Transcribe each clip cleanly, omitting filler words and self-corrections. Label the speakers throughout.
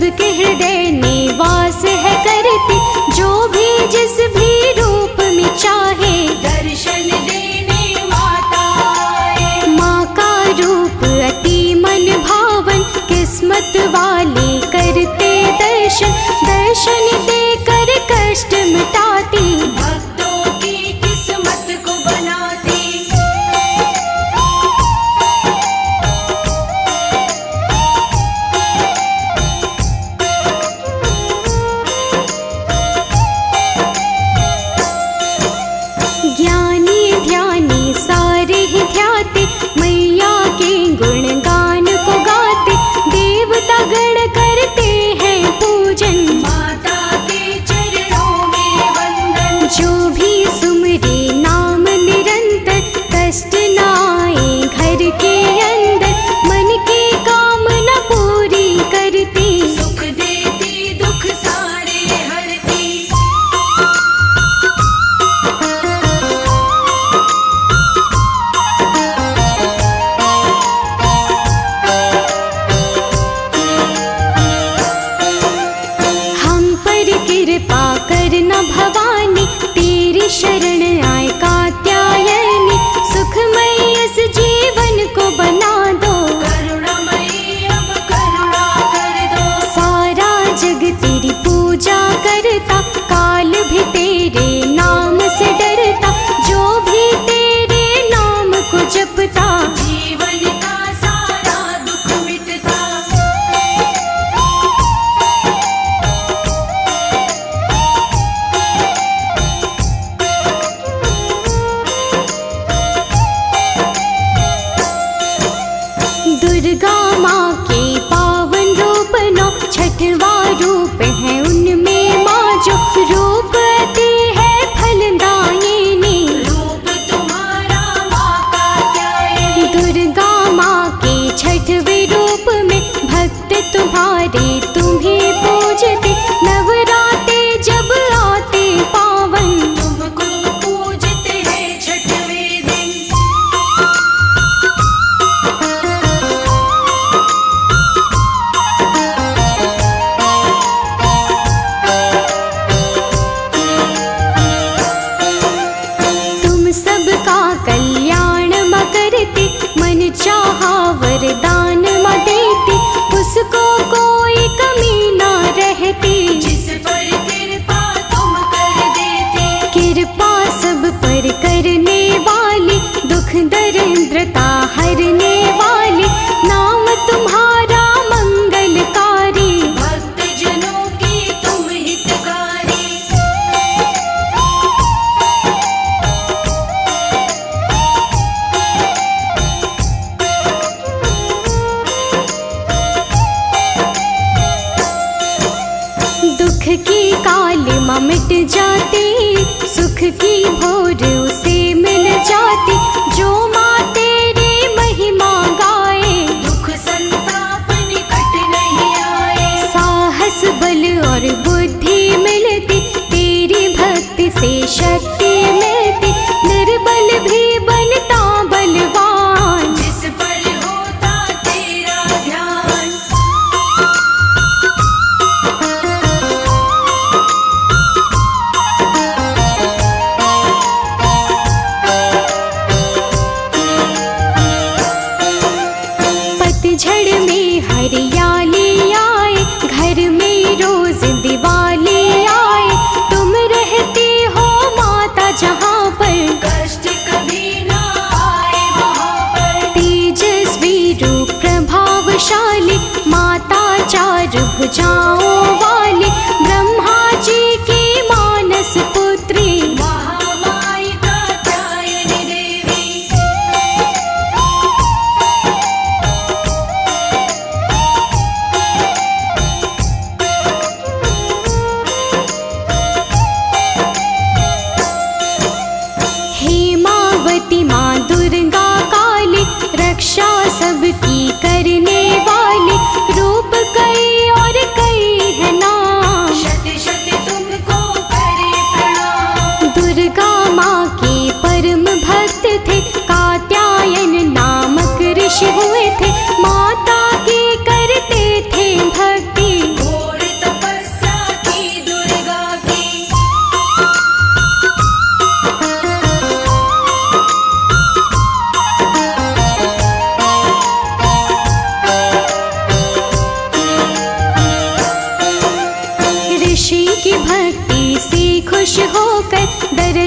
Speaker 1: सबके हृदय निवास है करती, जो भी जिस भी रूप में चाहे
Speaker 2: दर्शन देने माता आए।
Speaker 1: माँ का रूप अति मन भावन, किस्मत वाले करते दर्शन, दर्शन देकर कष्ट मिटाती,
Speaker 2: भक्तों की किस्मत को बनाती।
Speaker 1: ज्ञानी ध्यानी सारे ही ध्याते, मैया के गुणगान को गाते, देवता गण करते हैं पूजन,
Speaker 2: माता के चरणों में वंदन।
Speaker 1: जो भी सुमरे नाम निरंतर, कष्ट न आए घर के अंदर, मन की कामना पूरी करती,
Speaker 2: सुख देती दुख सारे हरती।
Speaker 1: हम पर कृपा करना भवानी, तेरी शरण आए कात्यायनी, सुखमय इस जीवन को बना दो,
Speaker 2: करुणामयी अब करुणा कर दो।
Speaker 1: सारा जग तेरी पूजा करता, काल भी तेरे नाम से डरता, जो भी तेरे नाम को जपता,
Speaker 2: जीवन का सारा दुख मिटता।
Speaker 1: दुर्गा माँ के पावन रूप नौ, छठवा रूप है उनमें माँ जो, रूप अति है फलदायिनी,
Speaker 2: रूप तुम्हारा माँ का क्या है।
Speaker 1: दुर्गा माँ के छठवें रूप में भक्त तुम्हारे तुम्हें पूजते, नवराते जब आते पावन,
Speaker 2: तुमको पूजते हैं छठवें दिन।
Speaker 1: तुम सबका कल्याण माँ करती, मन चाहा वरदान माँ देती, उसको कोई कमी ना रहती,
Speaker 2: जिस पर कृपा तुम कर देती।
Speaker 1: कृपा सब पर करने वाली, दुख दरिद्रता हरने वाली, नाम तुम्हारा मंगलकारी,
Speaker 2: भक्त जनों की तुम हितकारी।
Speaker 1: दुख की कालिमा मिट जाती, सुख की भोर उसे मिल जाती, जो माँ तेरी महिमा गाए,
Speaker 2: दुख संताप निकट नहीं आए।
Speaker 1: साहस बल और बुद्धि मिलती, तेरी भक्ति से शक्ति मिलती, निर्बल भी बनता बलवान,
Speaker 2: जिस पर होता तेरा ध्यान।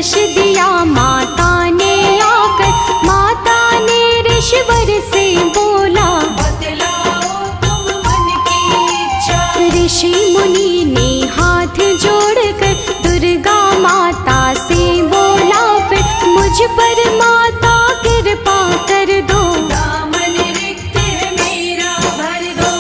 Speaker 1: यश दिया माता ने आकर, माता ने ऋषिवर से बोला,
Speaker 2: बतलाओ तुम मन की इच्छा।
Speaker 1: ऋषि मुनि ने हाथ जोड़कर दुर्गा माता से बोला, फिर मुझ पर माता कृपा कर दो।
Speaker 2: दामन रिक्त है मेरा भर दो।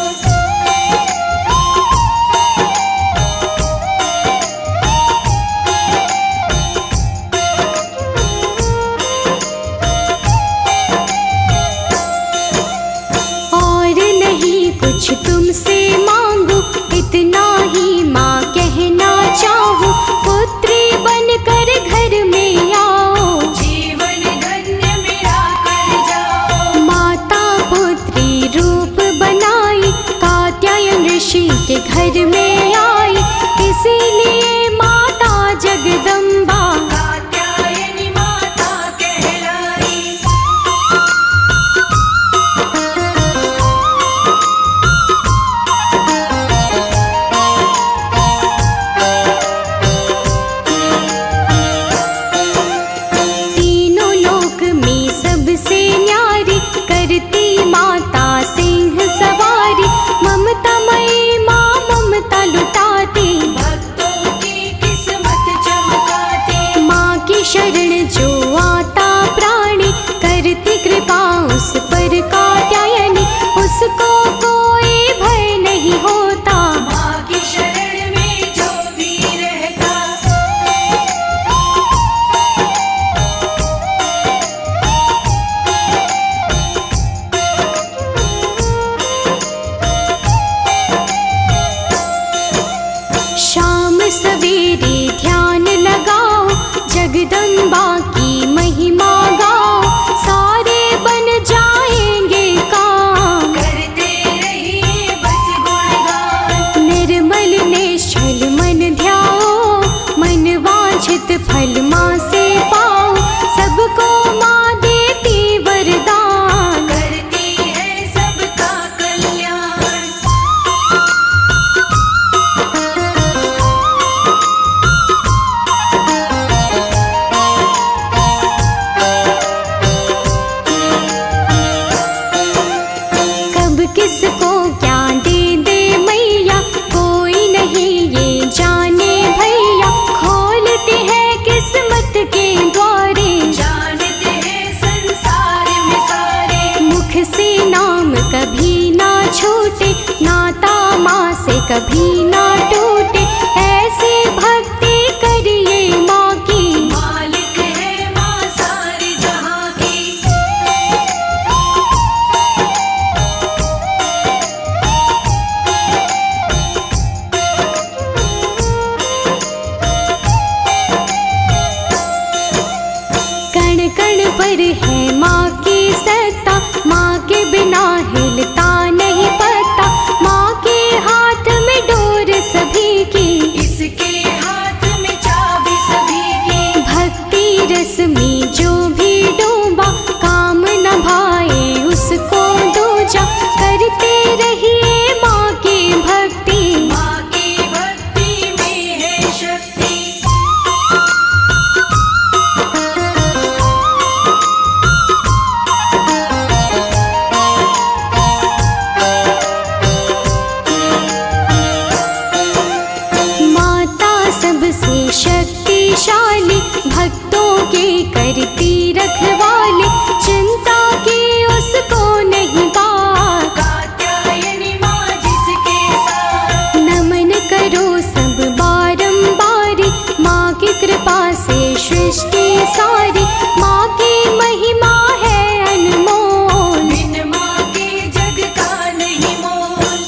Speaker 1: और नहीं कुछ तुमसे मांगू, इतना ही माँ कहना चाहूँ, पुत्री बनकर घर में आओ,
Speaker 2: जीवन धन्य मेरा कर जाओ।
Speaker 1: माता पुत्री रूप बनाई, कात्यायन ऋषि के घर में आई, इसीलिए माता जगदम्बा
Speaker 2: कात्यायनी माता कहलाई।
Speaker 1: तीनों लोक में सबसे न्यारी, करती माता सिंह सवारी, ममतामयी माँ ममता लुटाती,
Speaker 2: भक्तों की किस्मत चमकाती।
Speaker 1: माँ की शरण जो आता प्राणी, करती कृपा उस पर कात्यायनी, उसको कोई भय नहीं होता।
Speaker 2: माँ की शरण में जो भी रहता।
Speaker 1: शाम सवेरे ध्यान लगाओ, जगदम्बा की महिमा गाओ, सारे बन जाएंगे काम।
Speaker 2: करते रहिए बस गुणगान।
Speaker 1: निर्मल निश्चल मन ध्याओ, मन वांछित फल माँ से पाओ, सबको माँ देती वरदान।
Speaker 2: करती है सबका कल्याण।
Speaker 1: कब किसको क्या दे दे मैया, कोई नहीं ये जाने भैया, खोलते हैं किस्मत के द्वारे,
Speaker 2: जानते हैं संसार में सारे।
Speaker 1: मुख से नाम कभी ना छूटे, नाता माँ से कभी ना टूटे, ऐसे भक्ति करिए माँ की।
Speaker 2: मालिक है माँ सारे जहाँ की।
Speaker 1: कण कण पर है माँ की सत्ता, माँ के बिना हिलता नहीं पत्ता, माँ के हाथ में डोर सभी की,
Speaker 2: इसके हाथ में चाबी सभी की।
Speaker 1: भक्ति रस में जो भी डूबा, काम न भाए उसको दूजा, करते रहिए माँ की भक्ति।
Speaker 2: माँ की भक्ति में है शक्ति।
Speaker 1: माता सबसे शक्तिशाली, भक्तों के करती रखवाली, चिंता की उसको नहीं बात।
Speaker 2: कात्यायनी माँ जिसके साथ।
Speaker 1: नमन करो सब बारंबारी, माँ की कृपा से सृष्टि सारी, माँ की महिमा है अनमोल।
Speaker 2: बिन माँ के जग का नहीं मोल।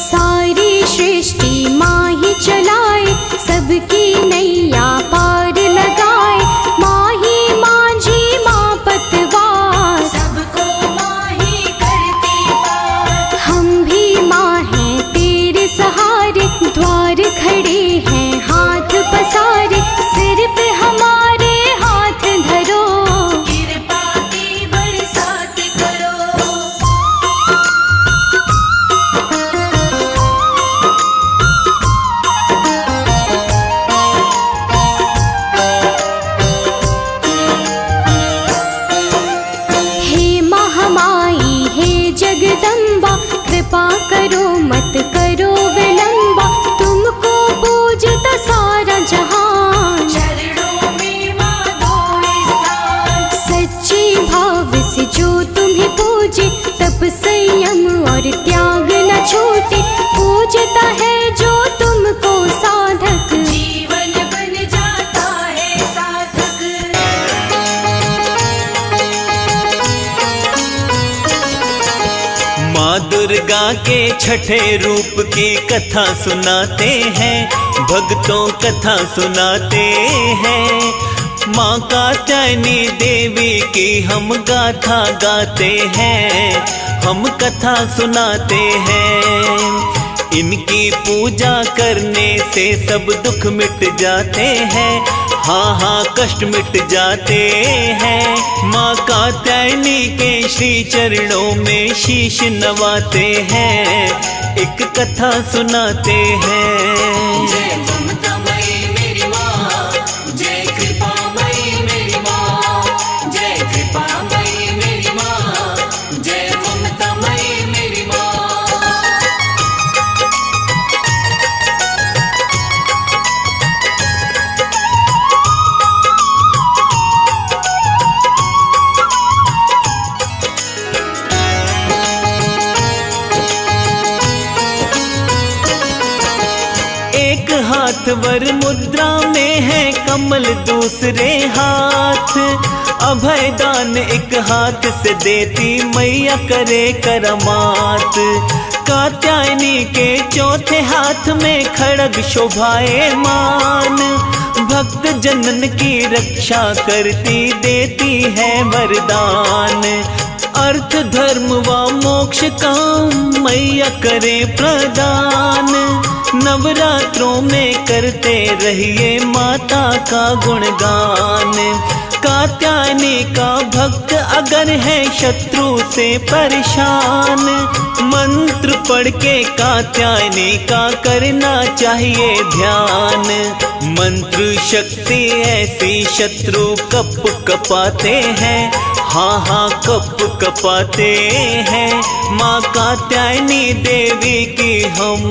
Speaker 1: सारी सृष्टि माँ ही चलाए, सबकी नैया पार लगाए, माँ ही मांझी माँ पतवार,
Speaker 2: सबको माँ ही करती पार।
Speaker 1: हम भी माँ हैं तेरे सहारे, द्वार खड़े हैं हाथ पसारे, सिर पे हमारे हाथ धरो।
Speaker 2: कृपा
Speaker 1: कृपा करो मत करो विलंबा, तुमको पूजता सारा जहान।
Speaker 2: चरणों में माँ दो स्थान।
Speaker 1: सच्ची भाव से जो तुम्हें पूजे, तप संयम और त्याग न छूटे। पूजता है जो तुमको साधक,
Speaker 2: जीवन बन जाता है सार्थक।
Speaker 3: माँ दुर्गा के छठे रूप की कथा सुनाते हैं, भक्तों कथा सुनाते हैं। माँ कात्यायनी देवी की हम गाथा गाते हैं, हम कथा सुनाते हैं। इनकी पूजा करने से सब दुख मिट जाते हैं, हाँ हाँ कष्ट मिट जाते हैं। माँ कात्यायनी के श्री चरणों में शीश नवाते हैं, एक कथा सुनाते हैं।
Speaker 2: जय ममतामयी मेरी माँ, जय कृपामयी मेरी माँ, जय कृपामयी मेरी माँ, जय ममतामयी मेरी माँ।
Speaker 3: एक हाथ वर मुद्रा में है कमल, दूसरे हाथ अभय दान एक हाथ से देती मैया करे करामात। कात्यायनी के चौथे हाथ में खड़ग शोभायमान, भक्त जनन की रक्षा करती देती है वरदान। अर्थ धर्म व मोक्ष काम मैया करे प्रदान। नवरात्रों में करते रहिए माता का गुणगान। कात्यायनी का भक्त अगर है शत्रु से परेशान, मंत्र पढ़ के कात्यायनी का करना चाहिए ध्यान। मंत्र शक्ति ऐसी शत्रु कप कपाते हैं, हाँ हाँ कप कपाते हैं। माँ कात्यायनी देवी की हम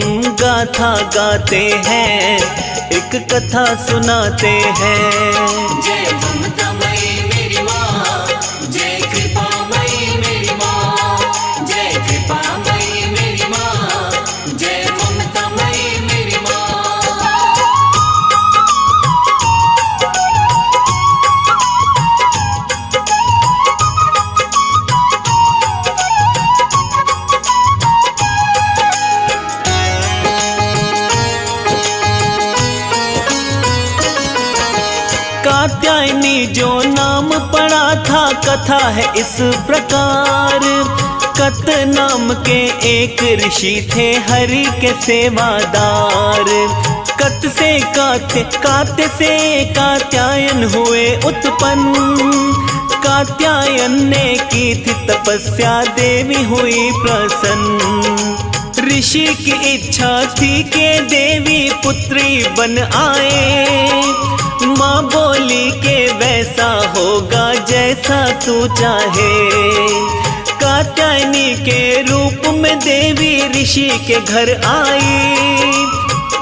Speaker 3: गाथा गाते हैं, एक कथा सुनाते हैं।
Speaker 2: जय ममतामयी मेरी माँ, जय कृपामयी मेरी माँ, जय कृपामयी मेरी माँ, जय ममतामयी मेरी माँ।
Speaker 3: कात्यायनी जो नाम पड़ा था, कथा है इस प्रकार। कत नाम के एक ऋषि थे हरि के सेवादार। कत से काते, काते से कात्यायन हुए उत्पन्न। कात्यायन ने की थी तपस्या, देवी हुई प्रसन्न। ऋषि की इच्छा थी कि देवी पुत्री बन आए। माँ बोली के वैसा होगा जैसा तू चाहे। कात्यायनी के रूप में देवी ऋषि के घर आई।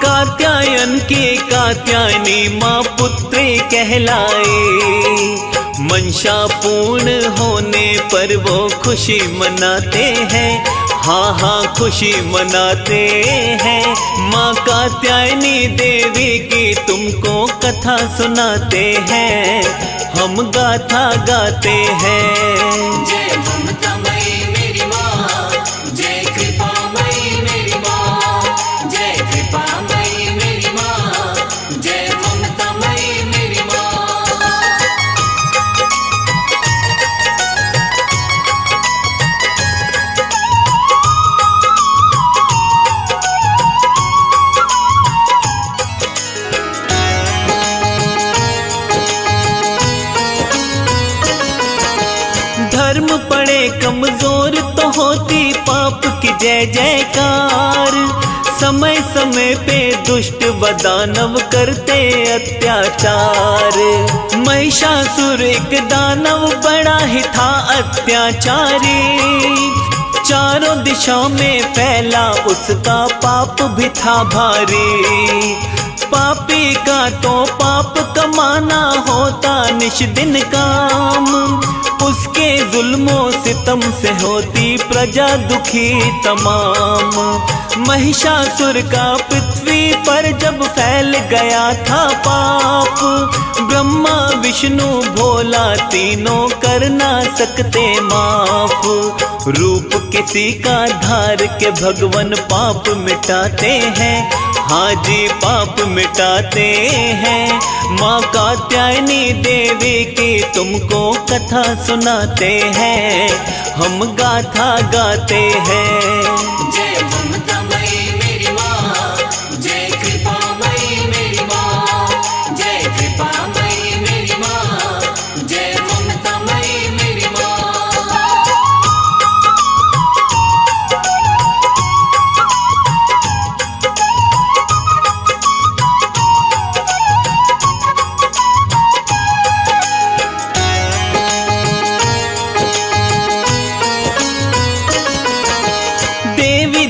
Speaker 3: कात्यायन की कात्यायनी माँ पुत्री कहलाई। मंशा पूर्ण होने पर वो खुशी मनाते हैं, हाँ हाँ खुशी मनाते हैं। माँ कात्यायनी देवी की तुमको कथा सुनाते हैं, हम गाथा गाते हैं।
Speaker 2: जय ममतामयी मेरी माँ, जय कृपामयी मेरी माँ, जय कृपामयी मेरी माँ, जय ममतामयी मेरी माँ।
Speaker 3: धर्म पड़े कमजोर तो होती पाप की जय जयकार। समय समय पे दुष्ट व दानव करते अत्याचार। महिषासुर एक दानव बड़ा ही था अत्याचारी। चारों दिशाओं में फैला उसका पाप भी था भारी। पापी का तो पाप कमाना होता निश दिन काम, उसके जुल्मों सितम से होती प्रजा दुखी तमाम। महिषासुर का पृथ्वी पर जब फैल गया था पाप, ब्रह्मा विष्णु भोला तीनों कर ना सकते माफ। रूप किसी का धार के भगवन पाप मिटाते हैं, हाँ जी पाप मिटाते हैं। माँ कात्यायनी देवी की तुमको कथा सुनाते हैं, हम गाथा गाते हैं।
Speaker 2: जय ममतामयी मेरी माँ, जय कृपामयी मेरी माँ, जय कृपामयी मेरी माँ, जय ममतामयी मेरी माँ।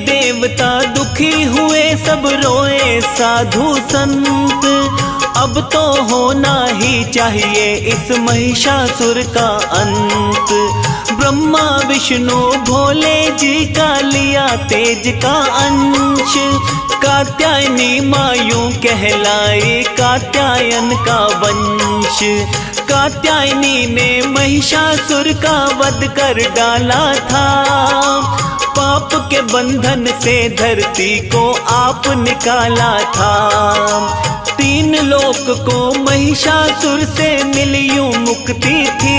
Speaker 3: देवता दुखी हुए सब रोए साधु संत, अब तो होना ही चाहिए इस महिषासुर का अंत। ब्रह्मा विष्णु भोले जी का लिया तेज का अंश, कात्यायनी मायूं कहलाए कात्यायन का वंश। कात्यायनी ने महिषासुर का वध कर डाला था, पाप के बंधन से धरती को आप निकाला था। तीन लोक को महिषासुर से मिलियों मुक्ति थी,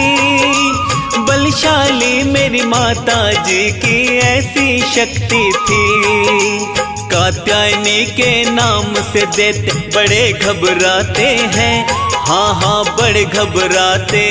Speaker 3: बलशाली मेरी माता जी की ऐसी शक्ति थी। कात्यायनी के नाम से दैत्य बड़े घबराते हैं, हाँ हाँ बड़े घबराते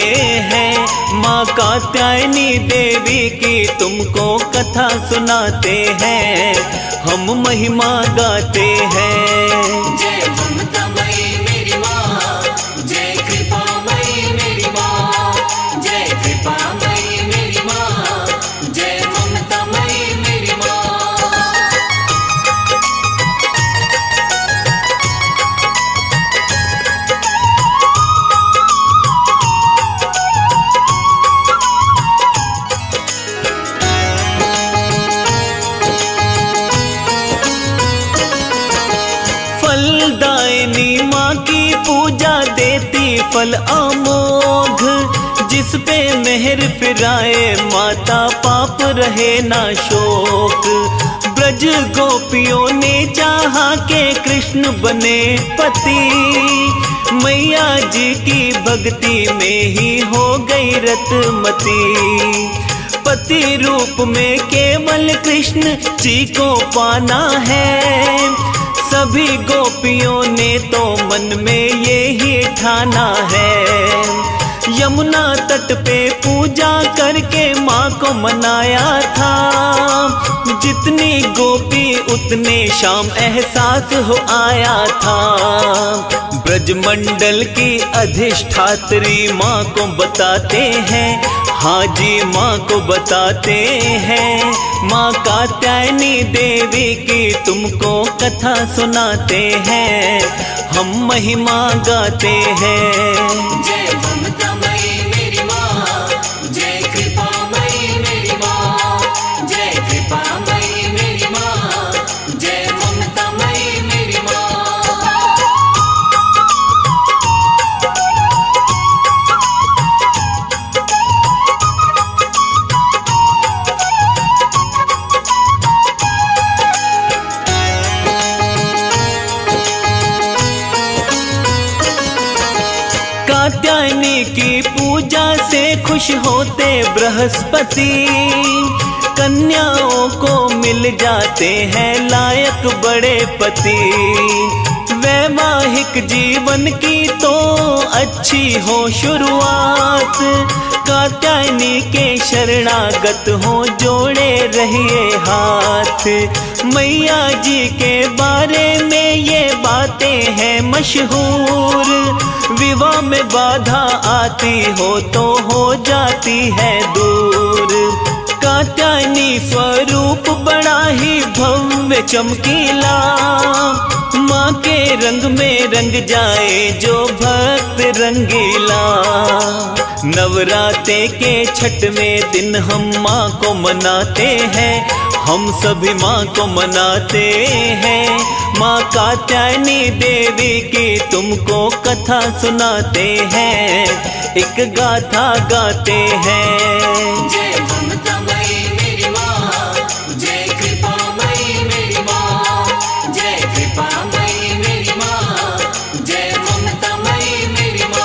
Speaker 3: हैं। माँ कात्यायनी देवी की तुमको कथा सुनाते हैं, हम महिमा गाते हैं।
Speaker 2: जय ममतामयी मेरी माँ, जय कृपामयी मेरी माँ, जय कृपामयी मेरी माँ, जय ममतामयी मेरी माँ।
Speaker 3: फलदायिनी माँ की पूजा देती फल अमोघ, जिस पे मेहर फिराए माता पाप रहे ना शोक। ब्रज गोपियों ने चाहा के कृष्ण बने पति, मैया जी की भक्ति में ही हो गई रतमती। पति रूप में केवल कृष्ण जी को पाना है, सभी गोपियों ने तो मन में ये ही ठाना है। यमुना तट पे पूजा करके माँ को मनाया था, जितनी गोपी उतने शाम एहसास हो आया था। ब्रजमंडल की अधिष्ठात्री माँ को बताते हैं, हाँ जी माँ को बताते हैं। माँ कात्यायनी देवी की तुमको कथा सुनाते हैं, हम महिमा गाते हैं।
Speaker 2: जय ममतामयी मेरी माँ, जय कृपामयी मेरी माँ, जय कृपामयी मेरी माँ, जय ममतामयी मेरी माँ।
Speaker 3: कात्यायनी की पूजा से खुश होते बृहस्पति, कन्याओं को मिल जाते हैं लायक बड़े पति। वैवाहिक जीवन की तो अच्छी हो शुरुआत, कात्यायनी के शरणागत हो जोड़े रहिए हाथ। मैया जी के बारे में ये बातें हैं मशहूर, विवाह में बाधा आती हो तो हो जाती है दूर। कात्यायनी स्वरूप बड़ा ही भव्य चमकीला, माँ के रंग में रंग जाए जो भक्त रंगीला। नवरात्रे के छठवें दिन हम माँ को मनाते हैं, हम सभी माँ को मनाते हैं। माँ कात्यायनी देवी की तुमको कथा सुनाते हैं, एक गाथा गाते हैं।
Speaker 2: जय ममतामयी मेरी माँ, जय कृपामयी मेरी माँ, जय कृपामयी मेरी माँ, जय ममतामयी मेरी माँ।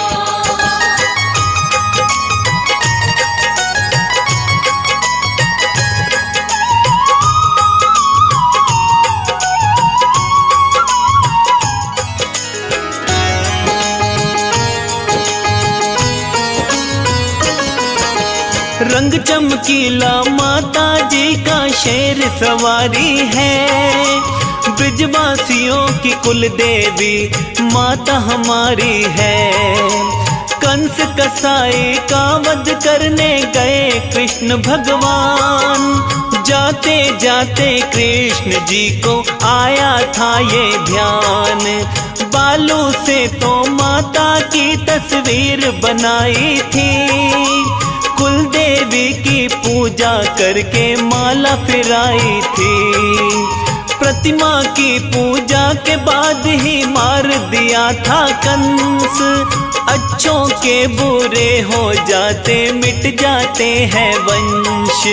Speaker 3: रंग चमकीला माता जी का शेर सवारी है, ब्रजवासियों की कुल देवी माता हमारी है। कंस कसाई का वध करने गए कृष्ण भगवान, जाते जाते कृष्ण जी को आया था ये ध्यान। बालू से तो माता की तस्वीर बनाई थी, कुल देवी की पूजा करके माला फिराई थी। प्रतिमा की पूजा के बाद ही मार दिया था कंस, अच्छों के बुरे हो जाते मिट जाते हैं वंश।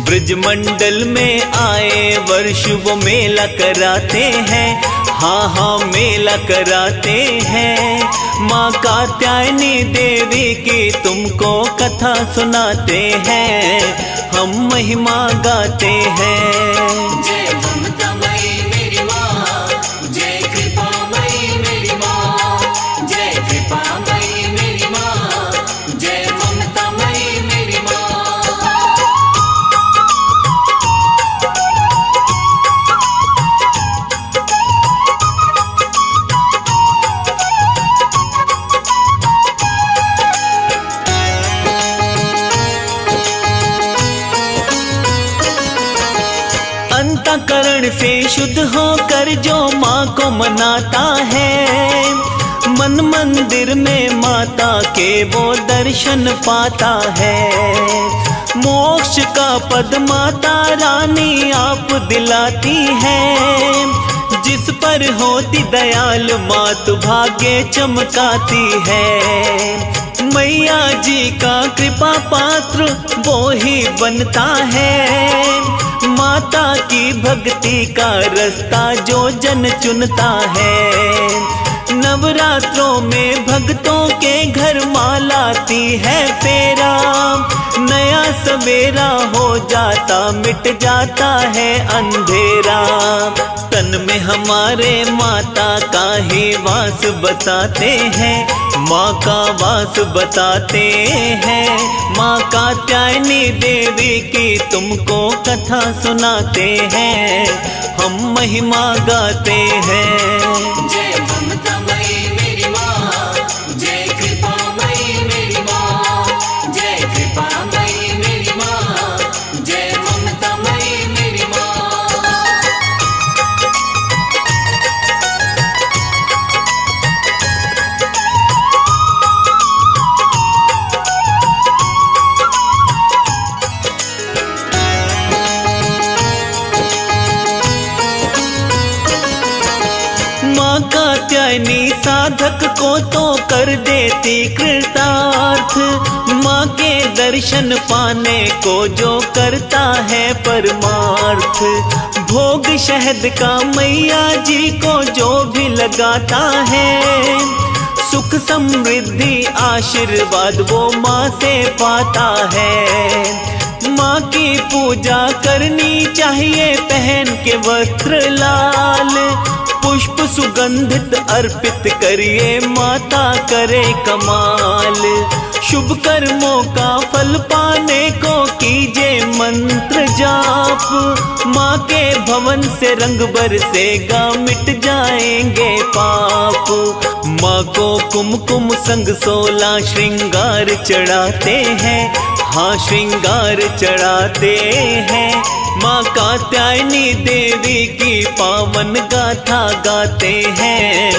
Speaker 3: ब्रजमंडल में आए वर्ष वो मेला कराते हैं, हाँ हाँ मेला कराते हैं। माँ कात्यायनी देवी की तुमको कथा सुनाते हैं, हम महिमा गाते हैं।
Speaker 2: जय ममतामयी मेरी माँ, जय कृपामयी मेरी माँ, जय कृपामयी मेरी माँ, जय ममतामयी मेरी माँ।
Speaker 3: अंतःकरण से शुद्ध होकर जो माँ को मनाता है, मन मंदिर में माता के वो दर्शन पाता है। मोक्ष का पद माता रानी आप दिलाती है, जिस पर होती दयाल मात भाग्य चमकाती है। मैया जी का कृपा पात्र वो ही बनता है, माता की भक्ति का रास्ता जो जन चुनता है। नवरात्रों में भक्तों के घर माँ लाती है फेरा, नया सवेरा हो जाता मिट जाता है अंधेरा। तन में हमारे माता का ही वास बताते हैं, माँ का वास बताते हैं। माँ कात्यायनी देवी की तुमको कथा सुनाते हैं, हम महिमा गाते हैं।
Speaker 2: जय ममतामयी मेरी माँ, जय कृपामयी मेरी माँ, जय कृपामयी मेरी माँ, जय ममतामयी मेरी माँ।
Speaker 3: माँ कात्यायनी साधक को तो कर देती कृतार्थ, माँ के दर्शन पाने को जो करता है परमार्थ। भोग शहद का मैया जी को जो भी लगाता है, सुख समृद्धि आशीर्वाद वो माँ से पाता है। माँ की पूजा करनी चाहिए पहन के वस्त्र लाल, पुष्प सुगंधित अर्पित करिए माता करे कमाल। शुभ कर्मों का फल पाने को कीजिए मंत्र जाप। माँ के भवन से रंग बरसेगा, मिट जाएंगे पाप। माँ को कुमकुम संग 16 श्रृंगार चढ़ाते हैं, हाँ श्रृंगार चढ़ाते हैं। माँ कात्यायनी देवी की पावन गाथा गाते हैं,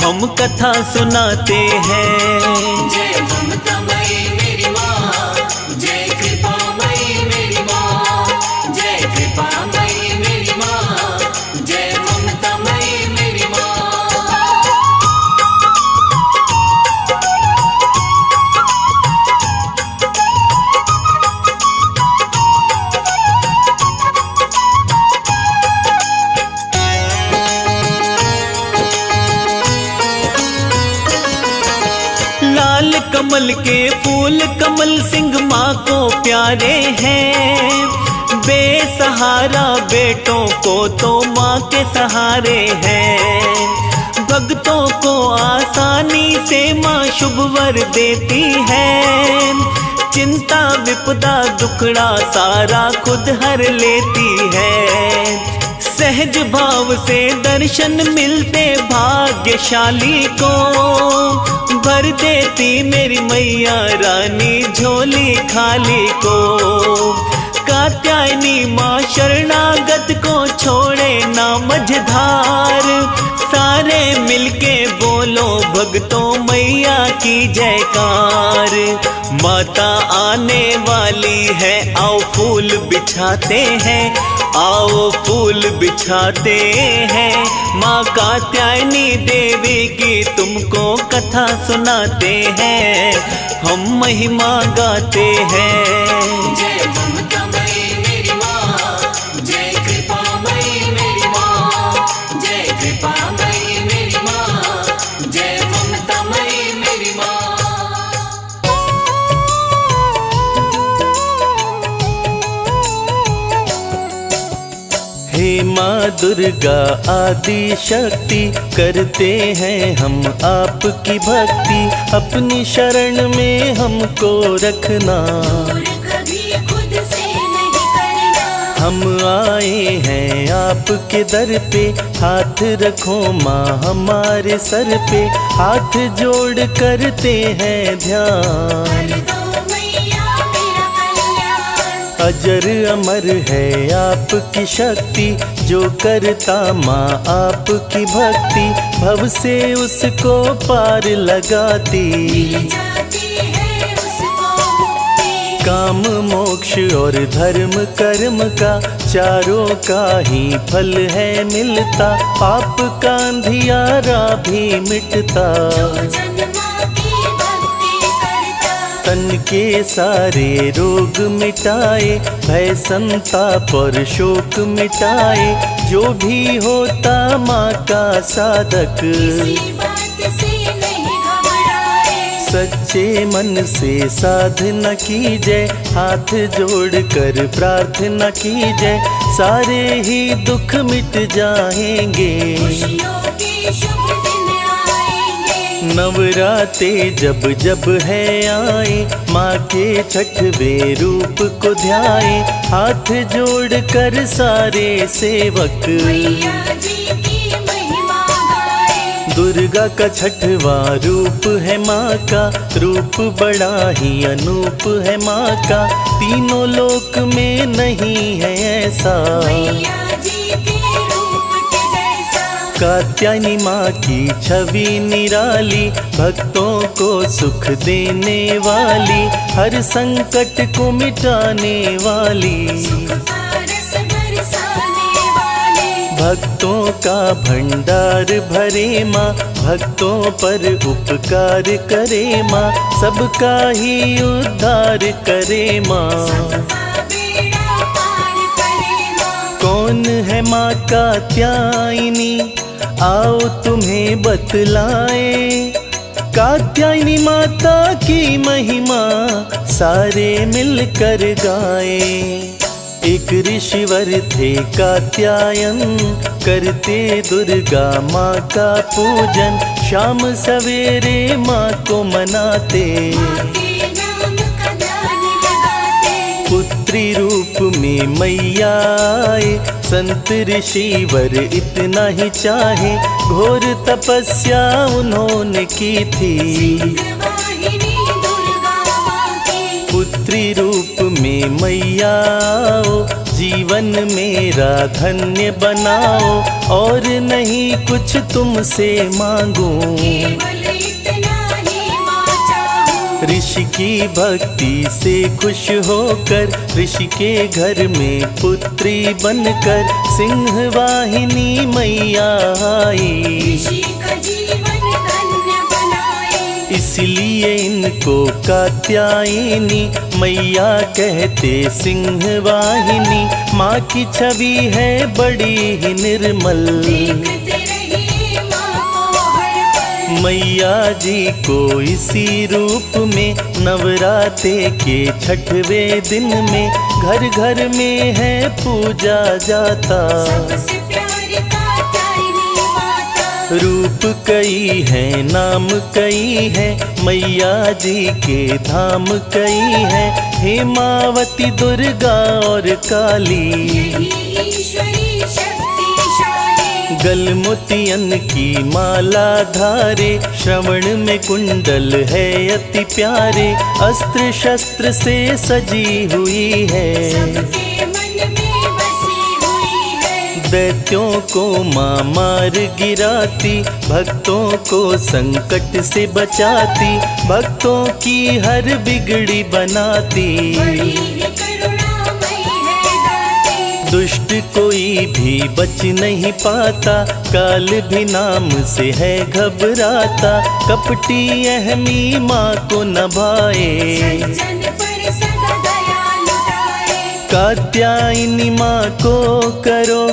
Speaker 3: हम कथा सुनाते हैं।
Speaker 2: जय ममतामयी मेरी माँ, जय कृपामयी मेरी माँ, जय कृपामयी मेरी माँ, जय ममतामयी मेरी माँ।
Speaker 3: लाल कमल के फूल कमल सिंह माँ को प्यारे हैं। बेसहारा बेटों को तो माँ के सहारे हैं। भक्तों को आसानी से माँ शुभ वर देती है। चिंता विपदा दुखड़ा सारा खुद हर लेती है। सहज भाव से दर्शन मिलते भाग्यशाली को, भर देती मेरी मैया रानी झोली खाली को। कात्यायनी माँ शरणागत को छोड़े ना मझधार, सारे मिलके बोलो भक्तों मैया की जयकार। माता आने वाली है, आओ फूल बिछाते हैं, आओ फूल बिछाते हैं। माँ कात्यायनी देवी की तुमको कथा सुनाते हैं, हम महिमा गाते हैं।
Speaker 2: जय ममतामयी मेरी माँ, जय कृपामयी मेरी माँ, जय कृपामयी मेरी माँ, जय ममतामयी मेरी माँ।
Speaker 3: हे माँ दुर्गा आदि शक्ति, करते हैं हम आपकी भक्ति। अपनी शरण में हमको रखना,
Speaker 2: और कभी खुद से नहीं करना।
Speaker 3: हम आए हैं आपके दर पे, हाथ रखो माँ हमारे सर पे। हाथ जोड़ करते हैं ध्यान,
Speaker 2: कर दो मैया मेरा कल्याण।
Speaker 3: अजर अमर है आपकी शक्ति, जो करता माँ आपकी भक्ति। भव से उसको पार लगाती,
Speaker 2: जाती है उसको मुक्ति।
Speaker 3: काम मोक्ष और धर्म कर्म का चारों का ही फल है मिलता। पाप का अंधियारा भी मिटता,
Speaker 2: जन्मा की भक्ति करता।
Speaker 3: तन के सारे रोग मिटाए, भय संताप और शोक मिटाए। जो भी होता माँ का साधक,
Speaker 2: किसी बात से नहीं घबराए।
Speaker 3: सच्चे मन से साधना कीजिए, हाथ जोड़ कर प्रार्थना कीजिए। सारे ही दुख मिट जाएंगे,
Speaker 2: खुशियों के शुभ दिन आएंगे।
Speaker 3: नवराते जब जब है आए, माँ के छठवें रूप को ध्याए। हाथ जोड़ कर सारे सेवक,
Speaker 2: मैया जी की महिमा गाए।
Speaker 3: दुर्गा का छठवां रूप है माँ का, रूप बड़ा ही अनूप है माँ का। तीनों लोक में नहीं है ऐसा,
Speaker 2: मैया जी के रूप के जैसा।
Speaker 3: कात्यायनी माँ की छवि निराली, भक्तों को सुख देने वाली। हर संकट को मिटाने वाली,
Speaker 2: सुख का रस बरसाने वाले।
Speaker 3: भक्तों का भंडार भरे माँ, भक्तों पर उपकार करे माँ। सबका ही उद्धार करे माँ,
Speaker 2: सबका बेड़ा पार करे माँ।
Speaker 3: कौन है माँ कात्यायनी, आओ तुम्हें बतलाए। कात्यायनी माता की महिमा सारे मिलकर गाए।
Speaker 4: एक ऋषिवर थे कात्यायन, करते दुर्गा माँ का पूजन। शाम सवेरे माँ को मनाते,
Speaker 2: के नाम का ध्यान लगाते।
Speaker 4: पुत्री रूप में मैया आए। संत ऋषिवर इतना ही चाहे, घोर तपस्या उन्होंने की थी।
Speaker 2: वाहिनी दुर्गा माँ की,
Speaker 4: पुत्री रूप में मैया आओ, जीवन मेरा धन्य बनाओ। और नहीं कुछ तुमसे मांगूं,
Speaker 2: केवल इतना ही माँ चाहूं।
Speaker 4: ऋषि की भक्ति से खुश होकर, ऋषि के घर में पुत्री बनकर सिंह वाहिनी मैया आई।
Speaker 2: ऋषि का जीवन धन्य बनाए।
Speaker 4: इसलिए इनको कात्यायनी मैया कहते, सिंह वाहिनी। माँ की छवि है बड़ी ही निर्मल,
Speaker 2: देखते रहिए माँ को हर पल।
Speaker 4: मैया जी को इसी रूप में नवरात्रे के 6वें दिन में घर घर में है पूजा जाता।
Speaker 2: सबसे प्यारी कात्यायनी माता,
Speaker 4: रूप कई है, नाम कई है, मैया जी के धाम कई है। हेमावती, दुर्गा और काली,
Speaker 2: यही ईश्वरी शक्तिशाली।
Speaker 4: गलमुतियन की माला धारे, श्रवण में कुंडल है अति प्यारे। अस्त्र शस्त्र से सजी हुई है,
Speaker 2: सबके मन में बसी हुई है।
Speaker 4: दैत्यों को माँ मार गिराती, भक्तों को संकट से बचाती। भक्तों की हर बिगड़ी बनाती,
Speaker 2: बड़ी ही करुणामयी है दाती।
Speaker 4: दुष्ट कोई भी बच नहीं पाता, काल भी नाम से है घबराता। कपटी अहमी माँ को नभाए,
Speaker 2: सज्जन पर सदा दया लुटाए।
Speaker 4: कात्यायनी माँ को करो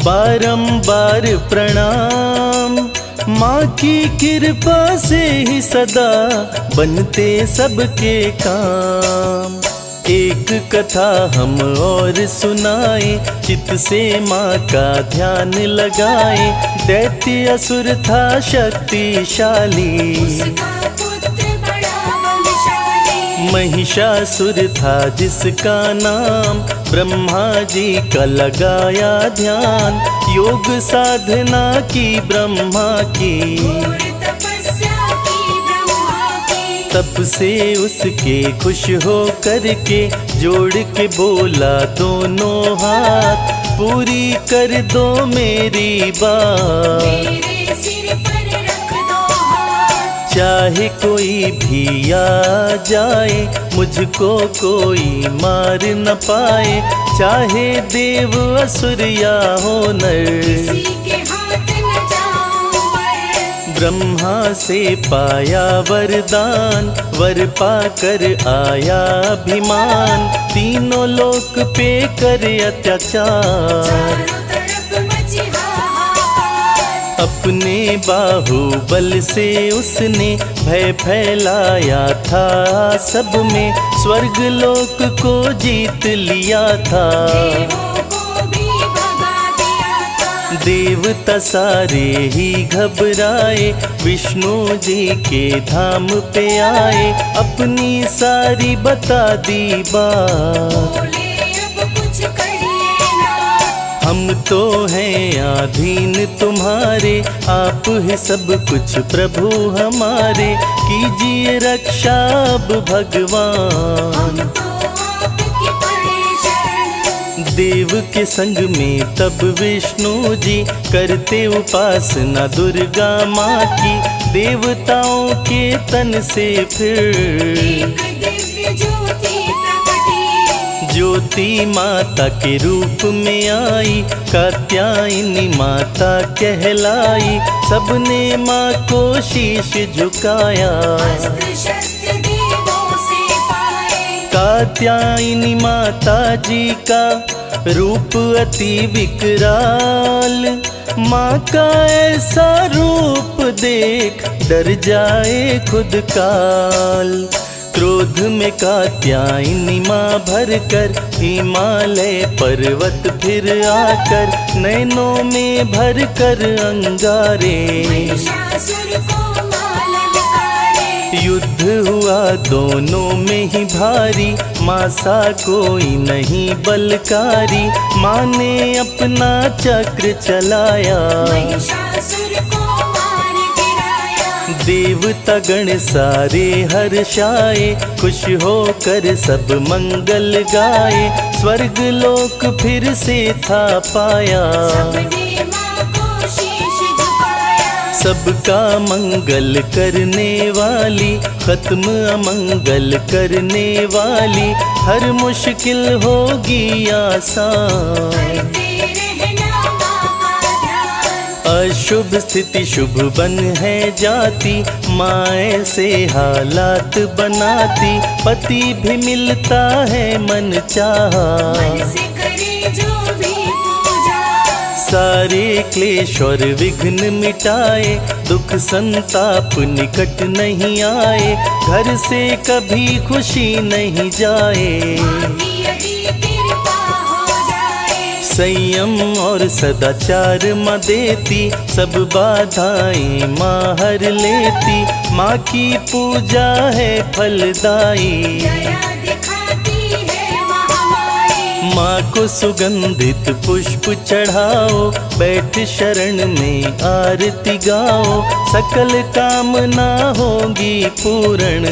Speaker 4: बारंबार प्रणाम। माँ की कृपा से ही सदा बनते सबके काम। एक कथा हम और सुनाए, चित्त से माँ का ध्यान लगाए। दैत्य असुर था शक्तिशाली,
Speaker 2: उसका पुत्र बड़ा बलशाली।
Speaker 4: महिषासुर था जिसका नाम, ब्रह्मा जी का लगाया ध्यान। योग साधना की ब्रह्मा की,
Speaker 2: घोर तपस्या की ब्रह्मा की।
Speaker 4: तप से उसके खुश हो करके, जोड़ के बोला दोनों हाथ। पूरी कर दो मेरी बात,
Speaker 2: मेरे सिर पर रख दो हाथ।
Speaker 4: चाहे कोई भी आ जाए, मुझको कोई मार न पाए। चाहे देव असुर या हो नर,
Speaker 2: किसी के हाथ न जाऊं पर।
Speaker 4: ब्रह्मा से पाया वरदान, वर पाकर आया अभिमान। तीनों लोक पे कर अत्याचार,
Speaker 2: चारों तरफ मची हाहाकार।
Speaker 4: अपने बाहुबल से उसने भय फैलाया था सब में। स्वर्ग लोक को जीत लिया था,
Speaker 2: देवों को भी भगा दिया था।
Speaker 4: देवता सारे ही घबराए, विष्णु जी के धाम पे आए। अपनी सारी बता दी बात,
Speaker 2: बोले अब कुछ करिए ना।
Speaker 4: हम तो हैं अधीन तुम्हारे, आप ही सब कुछ प्रभु हमारे। कीजिए रक्षा अब भगवान,
Speaker 2: हम तो आपकी पड़े शरण।
Speaker 4: देव के संग में तब विष्णु जी करते उपासना दुर्गा माँ की। देवताओं के तन से फिर
Speaker 2: एक दिव्य ज्योति प्रकटी।
Speaker 4: ज्योति माता के रूप में आई, कात्यायनी माता कहलाई। सबने माँ को शीश झुकाया,
Speaker 2: अस्त्र शस्त्र देवों से पाए।
Speaker 4: कात्यायनी माता जी का रूप अति विकराल। माँ का ऐसा रूप देख डर जाए खुद काल। क्रोध में कात्यायनी माँ भर कर हिमालय पर्वत फिर आकर नैनों में भर कर अंगारे।
Speaker 2: महिषासुर को माल ललकारे।
Speaker 4: युद्ध हुआ दोनों में ही भारी, माँ सा कोई नहीं बलकारी। माँ ने अपना चक्र चलाया,
Speaker 2: महिषासुर को मार गिराया।
Speaker 4: देवता गण सारे हर्षाए, खुश होकर सब मंगल गाए। स्वर्ग लोक फिर से था पाया,
Speaker 2: सबने माँ को शीश झुकाया।
Speaker 4: सबका मंगल करने वाली, खत्म अमंगल करने वाली। हर मुश्किल होगी आसान,
Speaker 2: करते रहना माँ का ध्यान।
Speaker 4: अशुभ स्थिति शुभ बन है जाती, माँ ऐसे हालात बनाती। पति भी मिलता है मन चाहा,
Speaker 2: मन से करे जो भी पूजा।
Speaker 4: सारे क्लेश और विघ्न मिटाए, दुख संताप निकट नहीं आए। घर से कभी खुशी नहीं जाए,
Speaker 2: की यदि कृपा हो जाए।
Speaker 4: संयम और सदाचार माँ देती, सब बाधाएं माँ हर लेती। माँ की पूजा है फलदायी,
Speaker 2: दया दिखाती है माँ हमारी।
Speaker 4: माँ को सुगंधित पुष्प चढ़ाओ, बैठ शरण में आरती गाओ। सकल कामना होगी पूर्ण,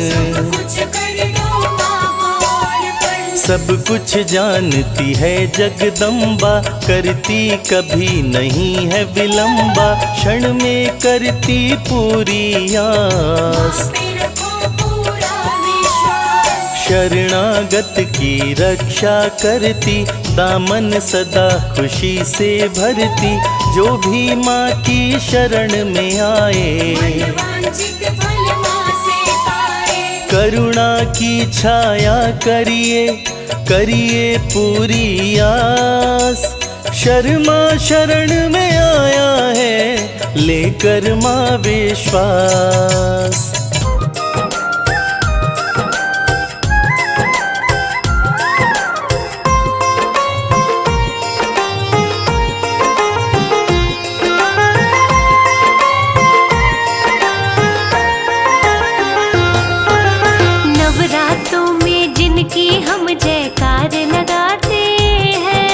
Speaker 2: कुछ कर दो माँ को अर्पण।
Speaker 4: सब कुछ जानती है जगदम्बा, करती कभी नहीं है विलंबा। क्षण में करती पूरी आस,
Speaker 2: पे रखो पूरा विश्वास।
Speaker 4: शरणागत की रक्षा करती, दामन सदा खुशी से भरती। जो भी माँ की शरण में आए,
Speaker 2: वांछित फल माँ से पाए।
Speaker 4: करुणा की छाया करिए, करिए पूरी आस। शर्मा शरण में आया है, लेकर माँ विश्वास।
Speaker 1: नवरात्रों में जिनकी हम जयकार लगाते हैं,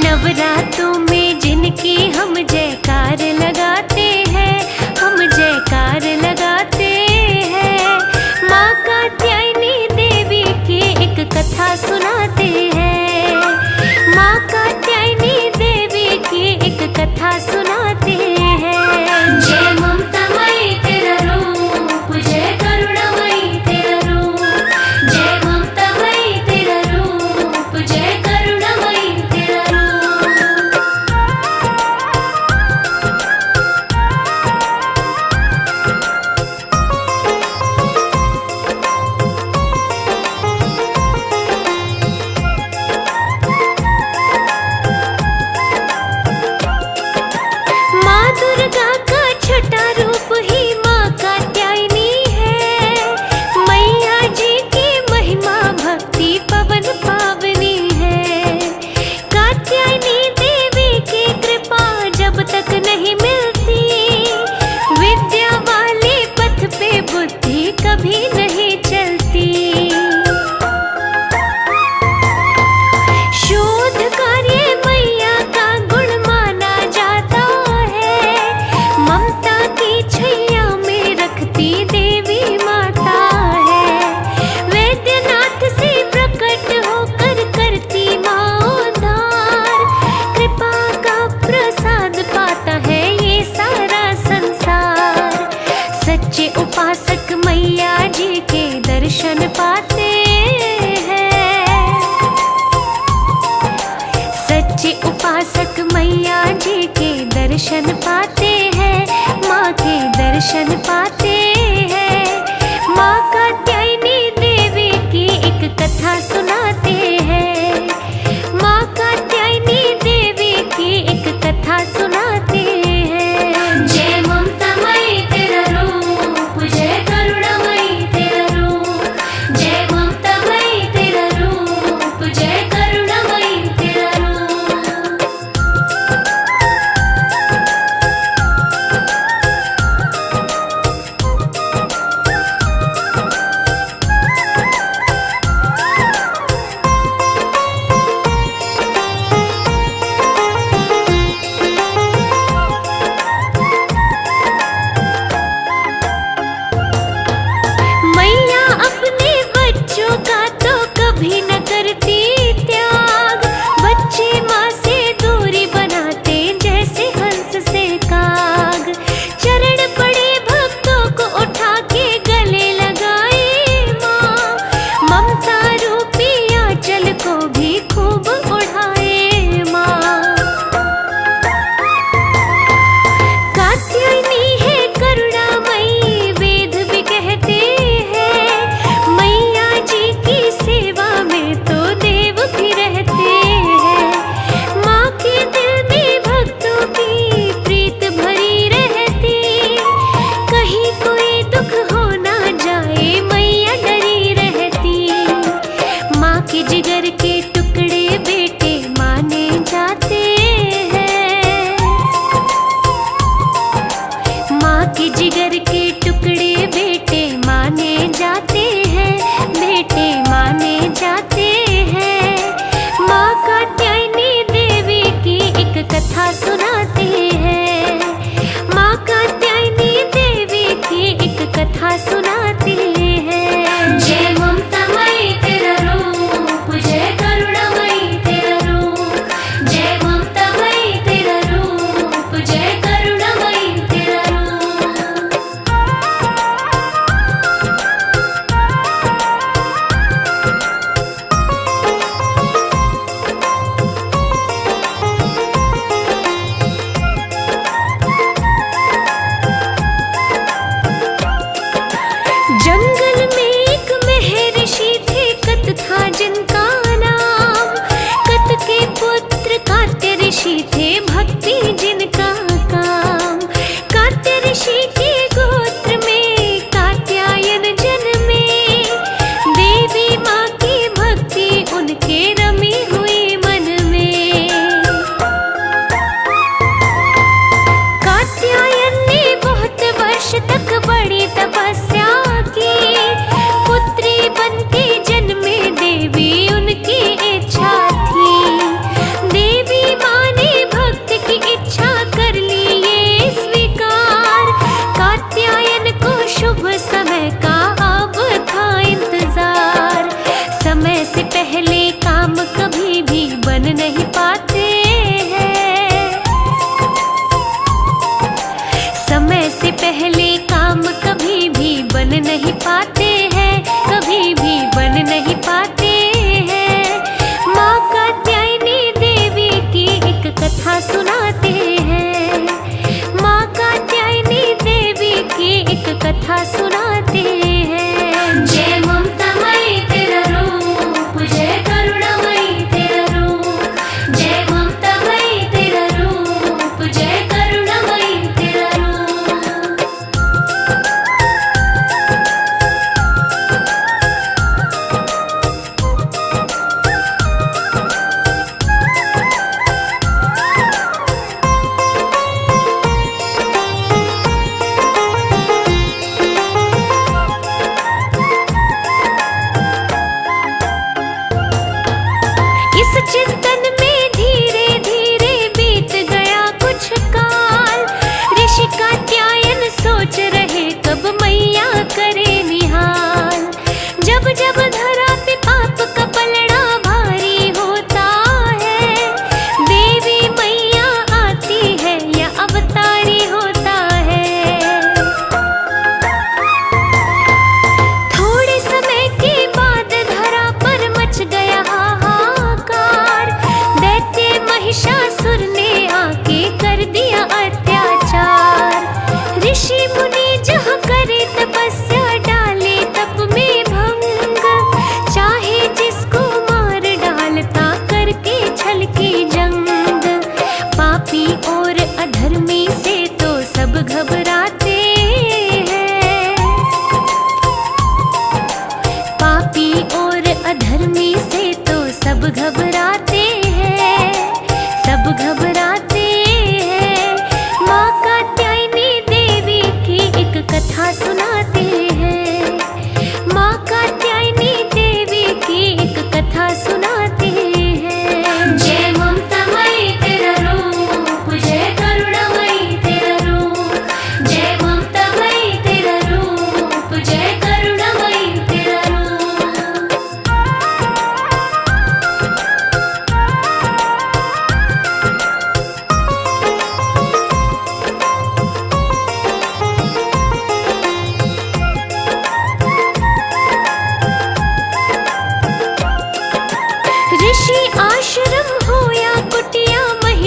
Speaker 1: नवरात्रों में जिनकी हम जयकार लगाते हैं, हम जयकार लगाते हैं। माँ कात्यायनी देवी की एक कथा सुनाते हैं, माँ कात्यायनी देवी की एक कथा सुनाते हैं। जय ममता मई तेरा रूप, जय करुणामयी तेरा रूप। जय ममता मई तेरा रूप, जय करुणामयी तेरा रूप। माँ दुर्गा का छठा रूप ही माँ कात्यायनी है। मैया जी की महिमा भक्ति पवन पावनी है। कात्यायनी देवी की कृपा जब तक नहीं मिलती, विद्या वाले पथ पे बुद्धि कभी नहीं चलती। शोध कार्य मैया का गुण माना जाता है। ममता की छैया में रखती देवी माता है। वैद्यनाथ से प्रकट होकर करती माँ उद्धार। कृपा का प्रसाद पाता है ये सारा संसार। सच्चे उपासक मैया जी के दर्शन पाते हैं, सच्चे उपासक मैया जी के दर्शन पाते हैं, माँ के दर्शन पाते हैं। माँ कात्यायनी देवी की एक कथा सुनाते हैं, माँ कात्यायनी देवी की एक कथा सुनाते हैं। जय ममता मई तेरा रूप,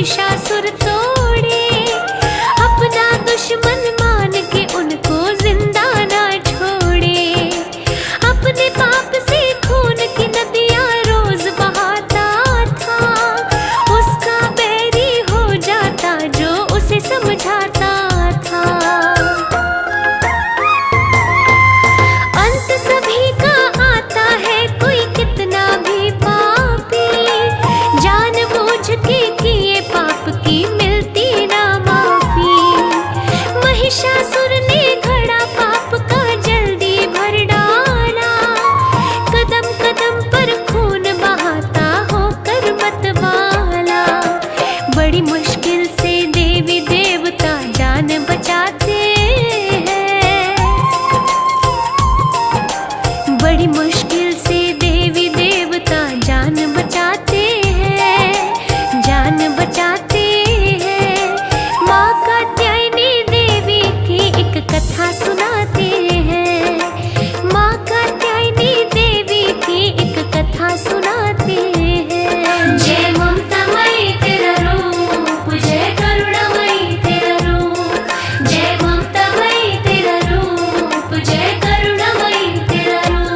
Speaker 1: महिषासुर तोड़े, अपना दुश्मन मान के उनको जिंदा ना छोड़े। अपने पाप से खून की नदियां रोज बहाता था, उसका बैरी हो जाता जो उसे समझाता था। अंत सभी का आता है कोई कितना भी पापी, जानबूझ के किए पाप की मिलती ना माफी। महिषासुर ने घड़ा पाप का जल्दी भर डाला, कदम कदम पर खून बहाता होकर मतवाला। बड़ी मुश्किल से देवी देवता जान बचाते हैं, बड़ी मुश्किल से देवी देवता जान बचाते हैं, जान बचाते हैं। माँ कात्यायनी देवी की एक कथा सुनाते हैं, माँ कात्यायनी देवी की एक कथा सुनाते हैं।
Speaker 2: जय ममतामयी तेरा रूप, जय करुणामयी तेरा रूप, जय ममतामयी तेरा रूप, जय करुणामयी तेरा रूप।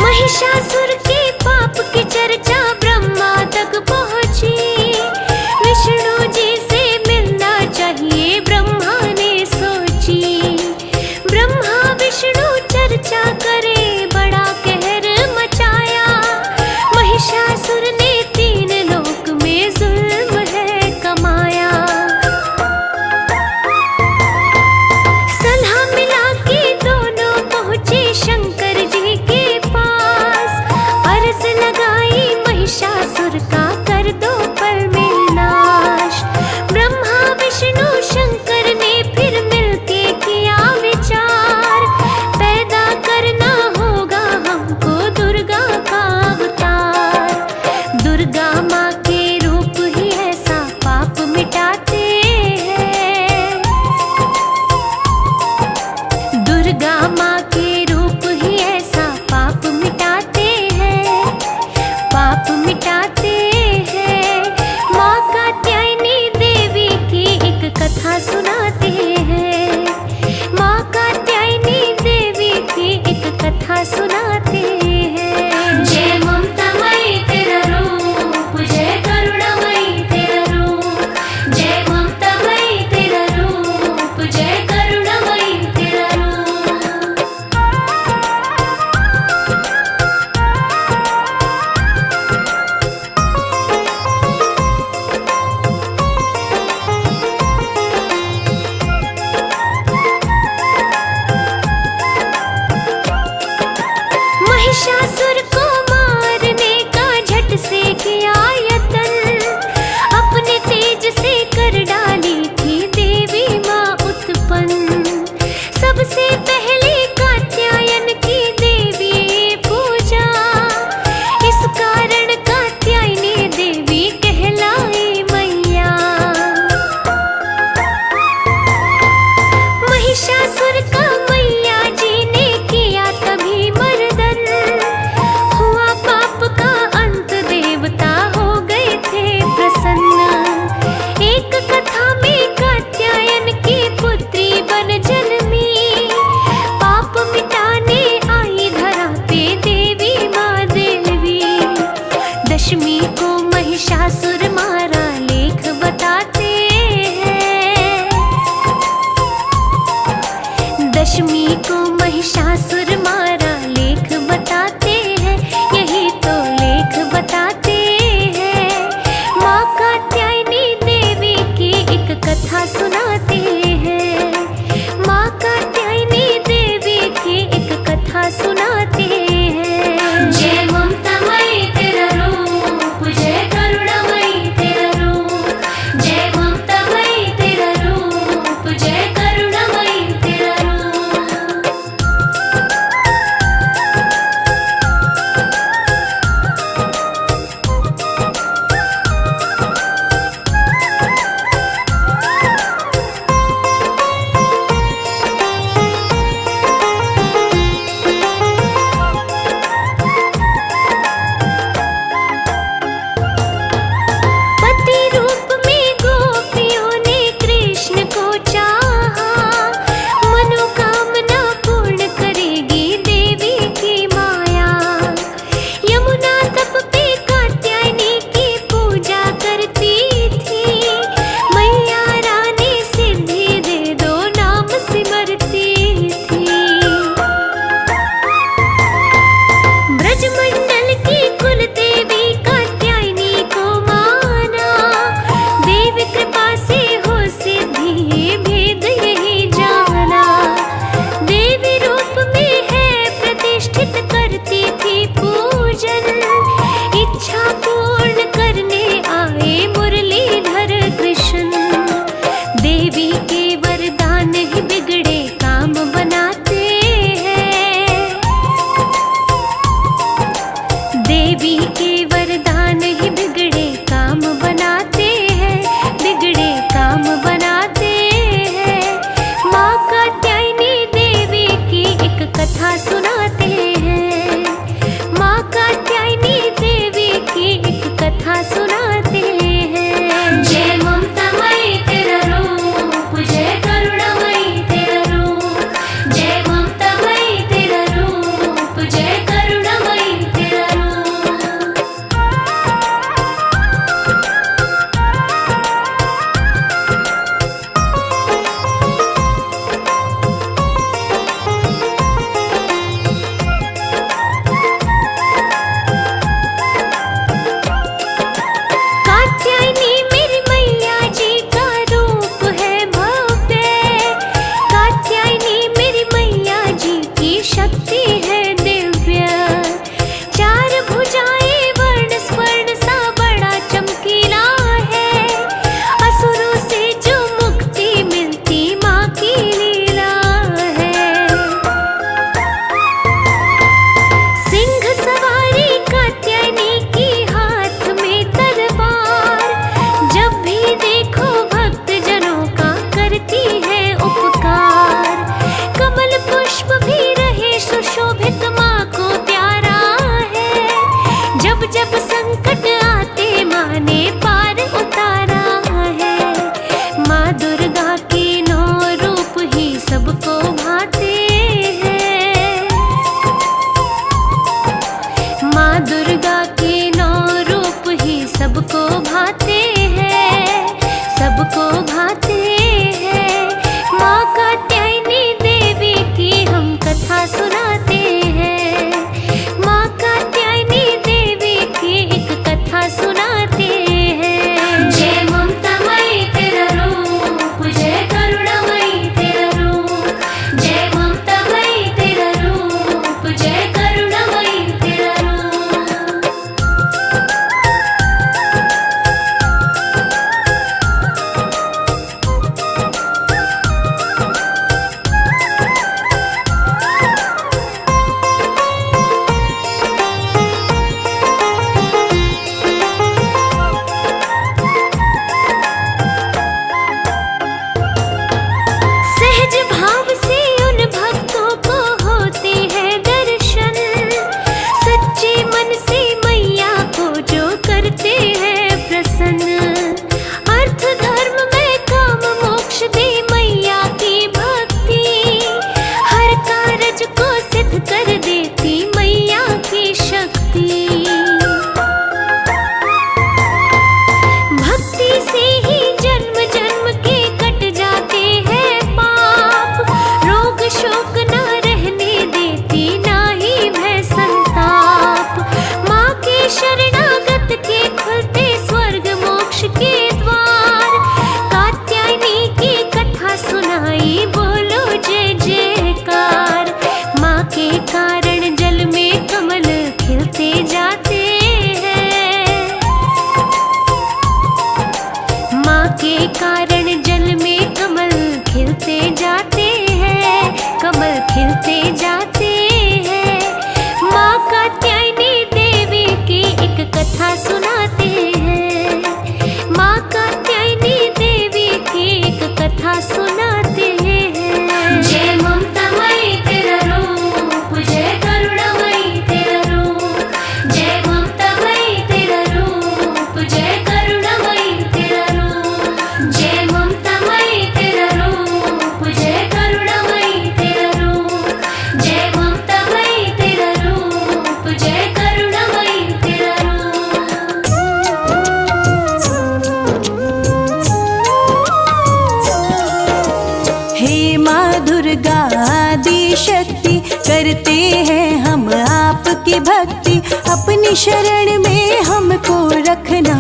Speaker 1: महिषासुर के पाप की चर्चा ब्रह्मा तक पहुंची, विष्णु जी से मिलना चाहिए ब्रह्मा ने सोची। ब्रह्मा विष्णु चर्चा करे बड़ा कहर मचाया, महिषासुर ने 3 लोक में जुल्म है कमाया। सलाह मिला के दोनों पहुंचे शंकर जी के पास, अर्ज लगाई महिषासुर का कर दो पल में नाश। ब्रह्मा विष्णु शंकर ने फिर मिलके किया विचार, पैदा करना होगा हमको दुर्गा का अवतार। दुर्गा माँ के रूप ही ऐसा पाप मिटाते हैं, दुर्गा माँ के रूप ही ऐसा पाप मिटाते हैं, पाप मिटाते हैं। माँ कात्यायनी देवी की एक कथा सुनाते हैं, माँ कात्यायनी देवी की एक कथा सुनाते हैं।
Speaker 2: जय ममतामयी तेरा रूप, जय करुणामयी तेरा रूप, जय ममतामयी तेरा रूप, जय करुणामयी तेरा रूप।
Speaker 1: महिषासुर को मारने का झट से किया यतन, अपने तेज से कर डाली थी देवी माँ उत्पन्न। सबसे पहले कात्यायन की देवी पूजा, इस कारण कात्यायनी देवी कहलाई मैया। महिषासुर का मैया जी ने किया तभी मर्दन, हुआ पाप का अंत देवता हो गए थे प्रसन्न। एक कथा में कात्यायन की पुत्री बन जन्मी, पाप मिटाने आई धरा पे देवी माँ देवी। दशमी को महिषासुर मारा लेख बताते हैं, दशमी को महिषासुर मारा लेख बताते हैं, यही तो लेख बताते हैं। माँ कात्यायनी देवी की एक कथा सुनाते हैं, माँ कात्यायनी देवी की एक कथा सुनाते हैं।
Speaker 2: जय ममतामयी तेरा रूप, जय करुणामयी तेरा रूप, जय ममतामयी तेरा रूप, जय करुणामयी तेरा रूप।
Speaker 1: कथा सुनाते हैं। माँ कात्यायनी देवी की एक कथा सुनाते हैं।
Speaker 2: जय ममतामयी तेरा रूप, जय करुणामयी तेरा रूप, जय ममतामयी तेरा रूप, जय करुणामयी तेरा रूप।
Speaker 1: सहज भाव से उन भक्तों को होते हैं दर्शन। सच्चे मन से मैया को जो करते हैं प्रसन्न। अर्थ धर्म में काम मोक्ष दे मैया की भक्ति। हर कारज को सिद्ध कर देती मैया की शक्ति। भक्ति से ही जन्म जन्म के कट जाते हैं पाप। रोग शोक न रहने देती ना ही भय संताप। माँ के शरणागत के खुलते स्वर्ग मोक्ष के द्वार। कात्यायनी की कथा सुनाई बोलो जय जयकार। माँ के कारण जल में कमल खिलते जाते हैं। माँ के कारण जल में कमल खिलते जाते हैं, कमल खिलते जाते हैं। माँ कात्यायनी देवी की एक कथा सुनाते हैं। माँ कात्यायनी देवी की एक कथा सुनाते हैं।
Speaker 2: जय ममतामयी तेरा रूप, जय करुणामयी तेरा रूप, जय ममतामयी तेरा रूप, जय करुणामयी तेरा रूप, जय ममतामयी तेरा रूप, जय करुणामयी तेरा रूप, जय ममतामयी तेरा रूप, जय करुणामयी तेरा
Speaker 5: हे माँ दुर्गा आदि शक्ति, करते हैं हम आपकी भक्ति। अपनी शरण में हमको रखना,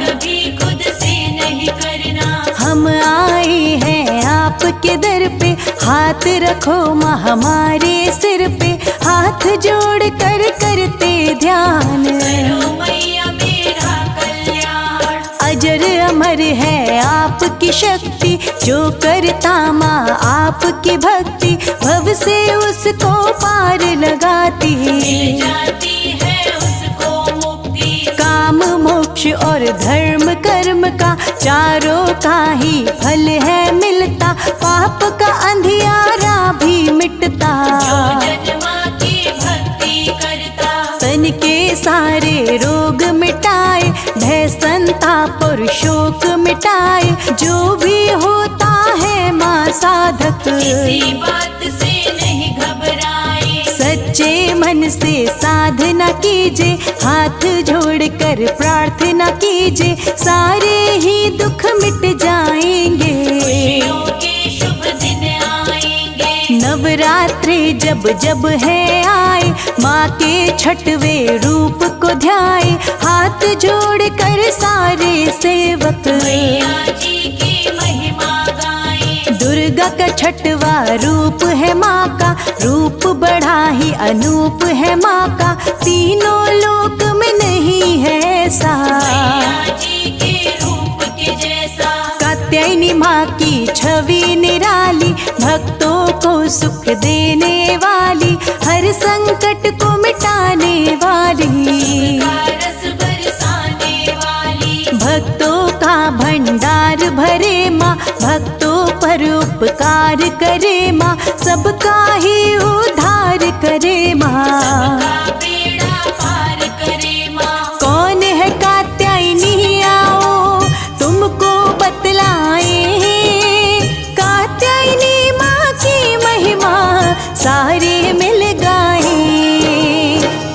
Speaker 2: कभी खुद से नहीं करना।
Speaker 5: हम आए हैं आपके दर पे। हाथ रखो माँ हमारे सिर पे, हाथ जोड़ कर करते ध्यान।
Speaker 2: करो मैया मेरा कल्याण।
Speaker 5: अजर अमर है आपकी शक्ति, जो करता माँ आपकी भक्ति। भव से उसको पार लगाती,
Speaker 2: मिल जाती है उसको मुक्ति।
Speaker 5: काम मोक्ष और धर्म कर्म का चारों का ही फल है मिलता। पाप का अंधियारा भी मिटता,
Speaker 2: जन माँ की भक्ति करता।
Speaker 5: तन के सारे रोग मिटाए, भय संताप और शोक मिटाए। जो भी होता है माँ साधक,
Speaker 2: किसी बात से नहीं घबराए।
Speaker 5: सच्चे मन से साधना कीजिए, हाथ जोड़कर प्रार्थना कीजिए। सारे ही दुख मिट जाएंगे,
Speaker 2: खुशियों के शुभ दिन आएंगे।
Speaker 5: नवरात्रि जब जब है आए, माँ के छठवें रूप को ध्याए। हाथ जोड़कर सारे सेवक
Speaker 2: मैया जी की महिमा गाएं।
Speaker 5: दुर्गा का छठवा रूप है माँ का, रूप बड़ा ही अनूप है माँ का। तीनों लोक में नहीं है ऐसा,
Speaker 2: मैया जी के रूप के जैसा।
Speaker 5: कात्यायनी माँ की छवि निराली, भक्तों को सुख देने वाली। हर संकट को मिटाने वाली,
Speaker 2: का रस बरसाने वाली।
Speaker 5: भक्तों का भंडार भरे माँ। भक्तों पर उपकार करे माँ, सबका ही उद्धार करे माँ।
Speaker 2: सबका बेड़ा पार करे माँ।
Speaker 5: कौन है कात्यायनी आओ तुमको बतलाए। कात्यायनी माँ की महिमा सारे मिल गाए।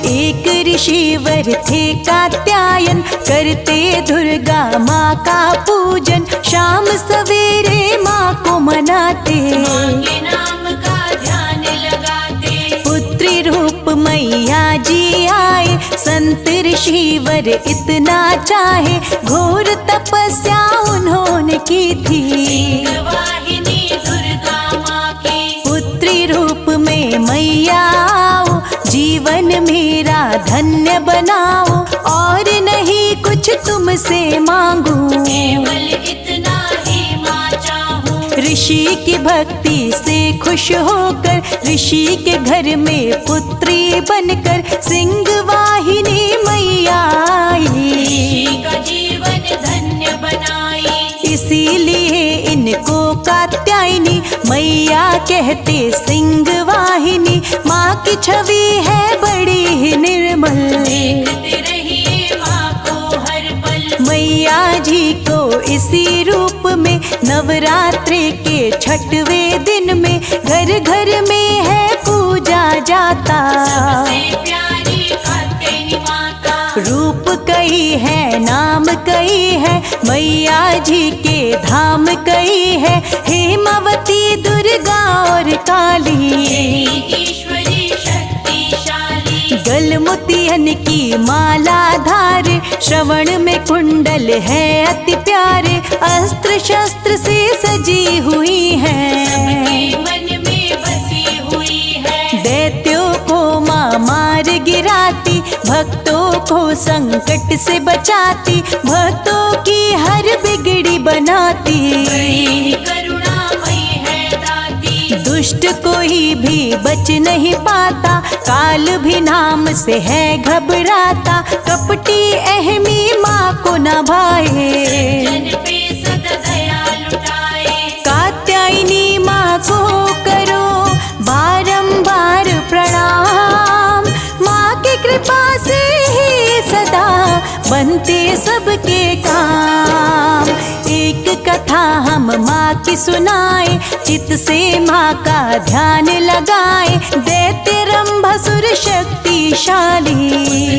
Speaker 5: एक ऋषिवर थे कात्यायन, करते दुर्गा माँ का पूजन। शाम सवेरे माँ को मनाते,
Speaker 2: माँ के नाम का ध्यान लगा
Speaker 5: ऋषिवर इतना चाहे, घोर तपस्या उन्होंने की थी।
Speaker 2: वाहिनी दुर्गा माँ की
Speaker 5: पुत्री रूप में मैया आओ, जीवन मेरा धन्य बनाओ, और नहीं कुछ तुमसे मांगू।
Speaker 2: केवल इतना ही माँ चाहूँ।
Speaker 5: ऋषि की भक्ति से खुश होकर, ऋषि के घर में पुत्री बनकर, सिंह वाहिनी मैया आई।
Speaker 2: का जीवन धन्य बनाई।
Speaker 5: इसीलिए इनको कात्यायनी मैया कहते सिंह वाहिनी। माँ की छवि है बड़ी ही निर्मल,
Speaker 2: देखते रहिए माँ को हर पल।
Speaker 5: मैया जी को इसी रूप में नवरात्रि के छठवें दिन में घर घर में है पूजा जाता।
Speaker 2: सबसे प्यारी कात्यायनी माता।
Speaker 5: रूप कई है, नाम कई है, मैया जी के धाम कई है, हेमावती दुर्गा और काली।
Speaker 2: ईश्वरी शक्तिशाली।
Speaker 5: गलमुतियन की माला धारे, श्रवण में कुंडल है अति प्यारे, अस्त्र शस्त्र से सजी हुई है।
Speaker 2: मन में बसी हुई है।
Speaker 5: दैत्यों को माँ मार गिराती, भक्तों को संकट से बचाती, भक्तों की हर बिगड़ी बनाती।
Speaker 2: बड़ी करुणामयी है दाती।
Speaker 5: दुष्ट कोई भी बच नहीं पाता, काल भी नाम से है घबराता, कपटी अहमी माँ को न भाए।
Speaker 2: जन पे सदा दया लुटाए।
Speaker 5: कात्यायनी माँ को करो बारंबार प्रणाम, माँ की कृपा से ही सदा बनते सबके काम। एक कथा हम माँ की सुनाए, चित से माँ का ध्यान लगाए, दैत्य रंभसुर शक्तिशाली।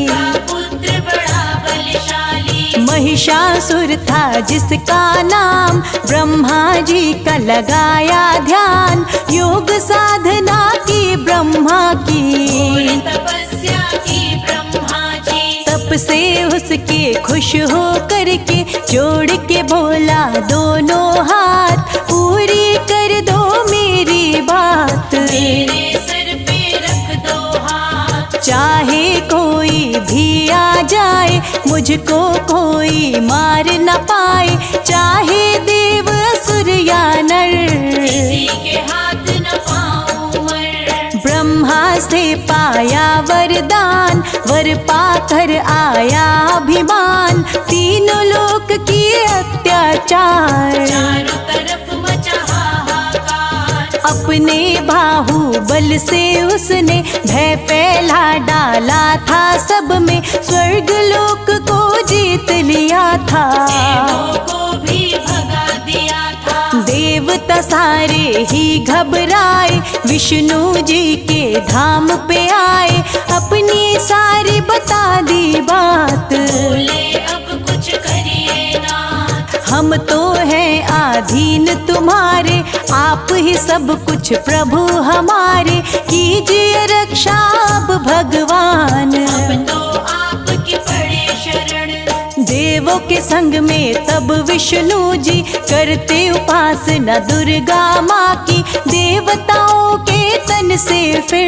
Speaker 2: का पुत्र बड़ा बलशाली।
Speaker 5: महिषासुर था जिसका नाम, ब्रह्मा जी का लगाया ध्यान, योग साधना की ब्रह्मा की।
Speaker 2: तपस्या की ब्रह्मा जी।
Speaker 5: तप से उसके खुश हो करके, जोड़ के बोला दोनों हाथ, पूरी कर दो मेरी बात।
Speaker 2: मेरे सर पे रख दो हाथ।
Speaker 5: चाहे कोई भी आ जाए, मुझको कोई मार न पाए, चाहे देव असुर या नर।
Speaker 2: किसी के हाथ न पाऊं मर।
Speaker 5: ब्रह्मा से पाया वरदान, वर पाकर आया अभिमान, तीनों लोक किए अत्याचार।
Speaker 2: चारों तरफ मचा हाहाकार।
Speaker 5: अपने बाहुबल से उसने भय फैला डाला था सब में, स्वर्ग लोक को जीत लिया था।
Speaker 2: देवों को भी भगा दिया था।
Speaker 5: देवता सारे ही घबराए, विष्णु जी के धाम पे आए, अपनी सारी बता दी बात।
Speaker 2: बोले अब कुछ करिए ना।
Speaker 5: हम तो हैं आधीन तुम्हारे, आप ही सब कुछ प्रभु हमारे, कीजिए रक्षा अब भगवान।
Speaker 2: अब तो आपकी पड़े शरण।
Speaker 5: देवों के संग में तब विष्णु जी करते उपासना दुर्गा माँ की, देवताओं के तन से फिर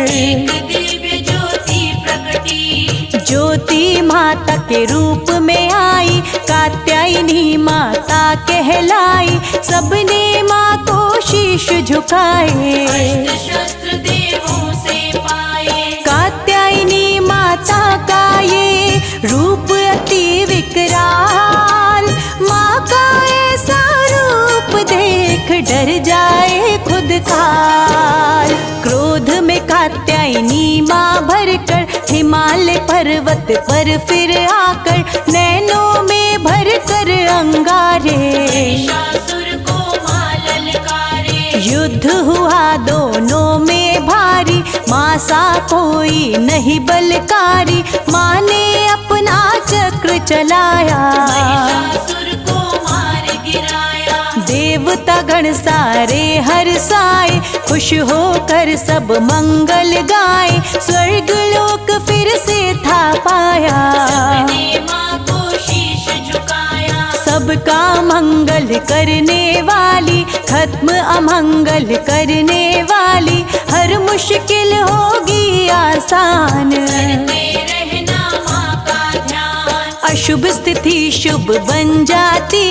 Speaker 2: एक दिव्य ज्योति प्रकटी।
Speaker 5: ज्योति माता के रूप में आई, कात्यायनी माता कहलाई, सबने माँ को शीश झुकाए।
Speaker 2: अस्त्र शस्त्र देवों से पाए।
Speaker 5: कात्यायनी माता का ये रूप अति विकराल, माँ का ऐसा रूप देख डर जाए खुद काल। क्रोध में कात्यायनी माँ भरकर, हिमालय पर्वत पर फिर आकर, नैनों में भरकर अंगारे।
Speaker 2: महिषासुर को माँ ललकारे।
Speaker 5: युद्ध हुआ दोनों में भारी, माँ सा कोई नहीं बलकारी, माँ ने अपना चक्र चलाया।
Speaker 2: महिषासुर को मार गिराया।
Speaker 5: देव देवता गण सारे हर्षाए, खुश होकर सब मंगल गाए, स्वर्ग लोक फिर से था पाया।
Speaker 2: सबने माँ को शीश झुकाया,
Speaker 5: सबका मंगल करने वाली, खत्म अमंगल करने वाली, हर मुश्किल होगी आसान।
Speaker 2: करते रहना माँ का ध्यान,
Speaker 5: अशुभ स्थिति शुभ बन जाती,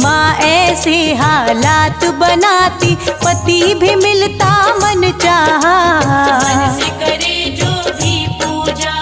Speaker 5: माँ ऐसे हालात बनाती, पति भी मिलता मन चाहा।
Speaker 2: मन से करे जो भी पूजा,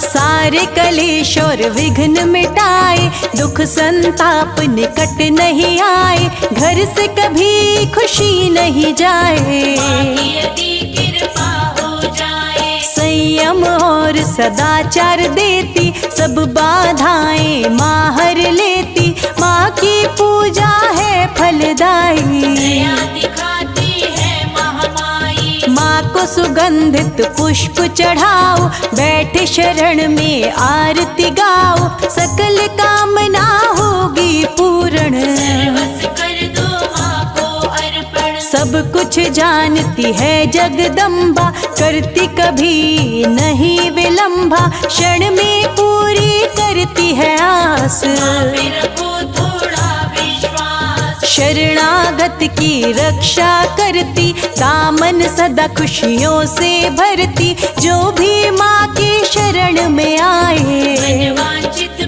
Speaker 5: सारे कलेश और विघ्न मिटाए, दुख संताप निकट नहीं आए, घर से कभी खुशी नहीं जाए।
Speaker 2: यदि कृपा हो जाए,
Speaker 5: संयम और सदाचार देती, सब बाधाएं माँ हर लेती, माँ की पूजा है फलदायी।
Speaker 2: दया दिखाती है महामाई,
Speaker 5: माँ को सुगंधित पुष्प चढ़ाओ, बैठे शरण में आरती गाओ, सकल कामना होगी पूर्ण।
Speaker 2: सर्वस्व कर दो माँ को अर्पण,
Speaker 5: सब कुछ जानती है जगदम्बा, करती कभी नहीं विलंबा, क्षण में पूरी करती है आस।
Speaker 2: मेरे को थोड़ा विश्वास,
Speaker 5: शरणागत की रक्षा करती, दामन सदा खुशियों से भरती, जो भी माँ की शरण में आए।
Speaker 2: वांछित